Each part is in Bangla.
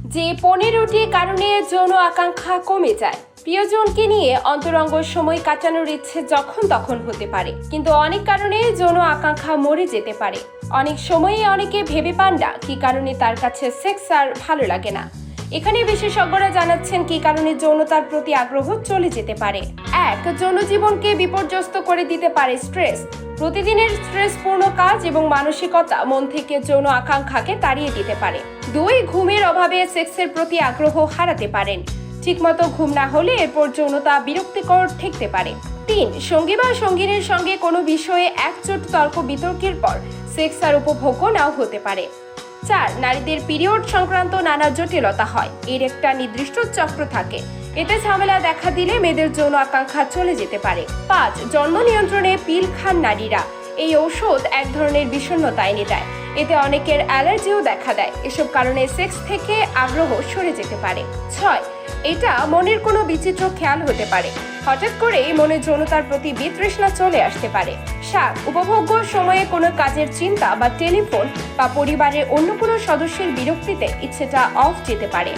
যে 15টি কারণে যৌন আকাঙ্ক্ষা কমে যায়। প্রিয়জনকে নিয়ে অন্তরঙ্গ সময় কাটানোর ইচ্ছে যখন তখন হতে পারে, কিন্তু অনেক কারণে যৌন আকাঙ্ক্ষা মরে যেতে পারে। অনেক সময়ই অনেকে ভেবে পান না কি কারণে তার কাছে সেক্স আর ভালো লাগে না। এখানে বিশেষজ্ঞরা জানাচ্ছেন কি কারণে যৌনতার প্রতি আগ্রহ চলে যেতে পারে। 1. যৌন জীবনকে বিপর্যস্ত করে দিতে পারে স্ট্রেস। প্রতিদিনের স্ট্রেসপূর্ণ কাজ এবং মানসিকতা মন থেকে যৌন আকাঙ্ক্ষাকে তাড়িয়ে দিতে পারে। 2. ঘুমের অভাবে সেক্সের প্রতি আগ্রহ হারাতে পারেন। ঠিকমতো ঘুম না হলে এরপর যৌনতা বিরক্তিকর ঠেকতে পারে। 3. সঙ্গী বা সঙ্গিনীর সঙ্গে কোনো বিষয়ে একচোট তর্ক বিতর্কের পর সেক্স আর উপভোগ্য নাও হতে পারে। 4. নারীদের পিরিয়ড সংক্রান্ত নানা জটিলতা হয়। এর একটা নির্দিষ্ট চক্র থাকে, এতে ঝামেলা দেখা দিলে মেয়েদের যৌন আকাঙ্ক্ষা চলে যেতে পারে। 5. জন্ম নিয়ন্ত্রণে পিল খান নারীরা। এই ঔষধ এক ধরনের বিষণ্ণতা এনে দেয়, এতে অনেকের অ্যালার্জিও দেখা দেয়। এসব কারণে সেক্স থেকে আগ্রহ সরে যেতে পারে। 6. এটা মনের কোনো বিচিত্র খেয়াল হতে পারে, হঠাৎ করে মনে যৌনতার প্রতি বিতৃষ্ণা চলে আসতে পারে। 7. উপভোগ্য সময়ে কোনো কাজের চিন্তা বা টেলিফোন বা পরিবারের অন্য কোনো সদস্যের বিরক্তিতে ইচ্ছেটা অফ যেতে পারে।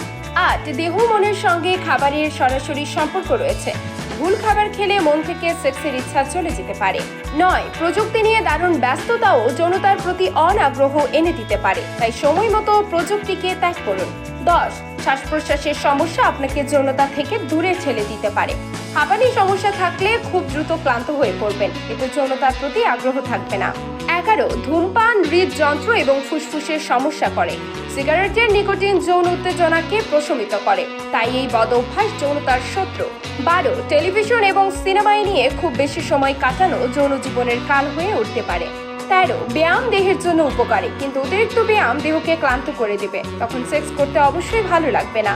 8. দেহ মনের সঙ্গে খাবারের সরাসরি সম্পর্ক রয়েছে। ভুল খাবার খেলে মন থেকে সেক্সের ইচ্ছা চলে যেতে পারে। 9. প্রযুক্তি নিয়ে দারুণ ব্যস্ততাও যৌনতার প্রতি অনাগ্রহ এনে দিতে পারে, তাই সময় মতো প্রযুক্তিকে ত্যাগ করুন। 10. শ্বাস প্রশ্বাসের সমস্যা আপনাকে যৌনতা থেকে দূরে ঠেলে দিতে পারে। হাঁপানি সমস্যা থাকলে খুব দ্রুত ক্লান্ত হয়ে পড়বেন, এতে যৌনতার প্রতি আগ্রহ থাকবে না। 11. ধূমপান হৃদযন্ত্র এবং ফুসফুসের সমস্যা করে। সিগারেটের নিকোটিন যৌন উত্তেজনাকে প্রশমিত করে, তাই এই বদ অভ্যাস যৌনতার শত্রু। 12. টেলিভিশন এবং সিনেমায় নিয়ে খুব বেশি সময় কাটানো যৌন জীবনের কাল হয়ে উঠতে পারে। 13. ব্যায়াম দেহের জন্য উপকারী, কিন্তু অতিরিক্ত ব্যায়াম দেহকে ক্লান্ত করে দেবে, তখন সেক্স করতে অবশ্যই ভালো লাগবে না।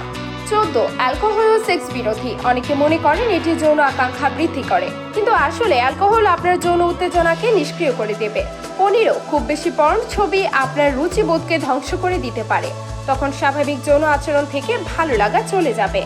14. অ্যালকোহল ও সেক্স বিরোধী। অনেকে মনে করেন এটি যৌন আকাঙ্ক্ষা বৃদ্ধি করে, কিন্তু আসলে অ্যালকোহল আপনার যৌন উত্তেজনাকে নিষ্ক্রিয় করে দেবে। 15. খুব বেশি পর্ন ছবি আপনার রুচিবোধকে ধ্বংস করে দিতে পারে, তখন স্বাভাবিক যৌন আচরণ থেকে ভালো লাগা চলে যাবে।